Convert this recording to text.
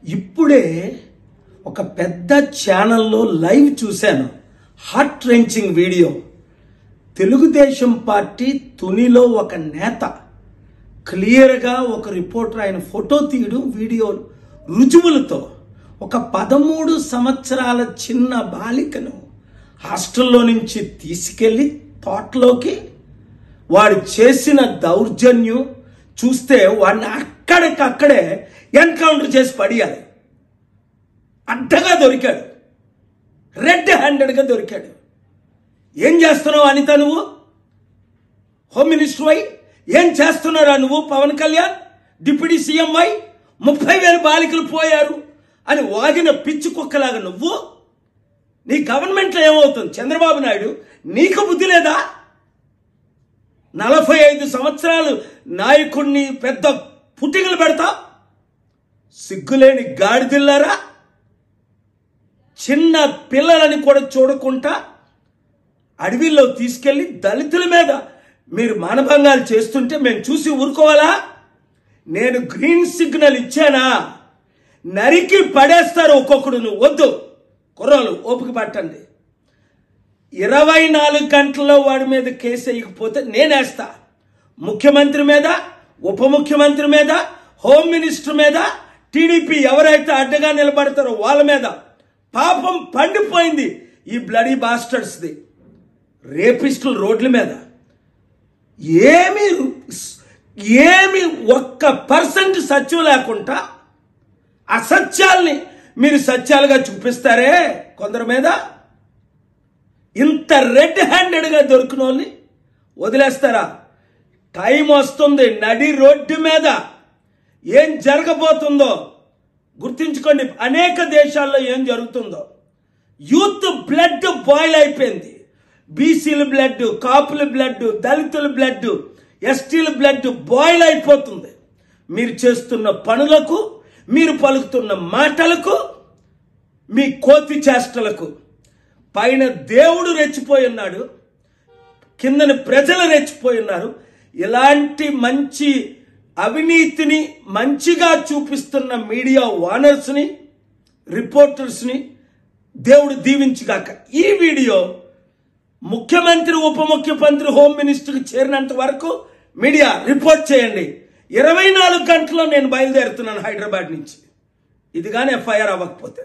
ఇప్పుడే ఒక పెద్ద ఛానల్లో లైవ్ చూశాను. Heart wrenching video. Telugu Desam party తునిలో ఒక నేత క్లియర్గా ఒక రిపోర్టర్ ఆయన ఫోటో తీయడం, వీడియో రుజువులతో ఒక 13 సంవత్సరాల చిన్న బాలికను హాస్టల్లో నుంచి తీసుకెళ్లి తోటలోకి వాడు చేసిన దౌర్జన్యం చూస్తే వాడిని అక్కడికక్కడే ఎన్కౌంటర్ చేసి పడియాలి. అడ్డగా దొరికాడు, రెడ్ హ్యాండెడ్గా దొరికాడు. ఏం చేస్తున్నావు అనిత? నువ్వు హోమ్ మినిస్టర్ వై ఏం చేస్తున్నారా నువ్వు? Pawan Kalyan deputy CM why 30,000 బాలికలు పోయారు అని వాగిన పిచ్చి కుక్కలాగా నువ్వు, నీ గవర్నమెంట్లో ఏమవుతుంది? చంద్రబాబు నాయుడు నీకు బుద్ధి లేదా? 45 సంవత్సరాలు నాయకుడిని పెద్ద పుట్టికలు పెడతా, సిగ్గులేని గాడిదిల్లారా. చిన్న పిల్లలని కూడా చూడకుండా అడవిలో తీసుకెళ్లి దళితుల మీద మీరు మానభంగాలు చేస్తుంటే మేము చూసి ఊరుకోవాలా? నేను గ్రీన్ సిగ్నల్ ఇచ్చానా? నరికి పడేస్తారు ఒక్కొక్కడు. నువ్వు వద్దు, కుర్రాలు ఓపిక పట్టండి. 24 గంటల్లో వాడి మీద కేసు వేయకపోతే నేనేస్తా. ముఖ్యమంత్రి మీద, ఉప ముఖ్యమంత్రి మీద, హోమ్ మినిస్టర్ మీద, టీడీపీ ఎవరైతే అడ్డగా నిలబడతారో వాళ్ళ మీద. పాపం పండిపోయింది ఈ బ్లడీ బాస్టర్స్ది. రేపిస్టులు రోడ్ల మీద ఏమి 1% సత్యం లేకుండా అసత్యాల్ని మీరు సత్యాలుగా చూపిస్తారే కొందరి మీద. ఇంత రెడ్ హ్యాండెడ్గా దొరికిన వాళ్ళని వదిలేస్తారా? టైం వస్తుంది. నడి రోడ్డు మీద ఏం జరగబోతుందో గుర్తించుకోండి. అనేక దేశాల్లో ఏం జరుగుతుందో. యూత్ బ్లడ్ బాయిల్ అయిపోయింది. బీసీల బ్లడ్, కాపుల బ్లడ్, దళితుల బ్లడ్, ఎస్టీల బ్లడ్ బాయిల్ అయిపోతుంది. మీరు చేస్తున్న పనులకు, మీరు పలుకుతున్న మాటలకు, మీ కోతి చేష్టలకు. పైన దేవుడు రెచ్చిపోయి ఉన్నాడు, కిందని ప్రజలు రెచ్చిపోయి ఉన్నారు. ఇలాంటి మంచి అవినీతిని మంచిగా చూపిస్తున్న మీడియా ఓనర్స్ని, రిపోర్టర్స్ని దేవుడు దీవించుగాక. ఈ వీడియో ముఖ్యమంత్రి, ఉప ముఖ్యమంత్రి, హోమ్ మినిస్టర్కి చేరినంత వరకు మీడియా రిపోర్ట్ చేయండి. 24 గంటల్లో నేను బయలుదేరుతున్నాను హైదరాబాద్ నుంచి. ఇది కానీ ఎఫ్ఐఆర్ అవ్వకపోతే.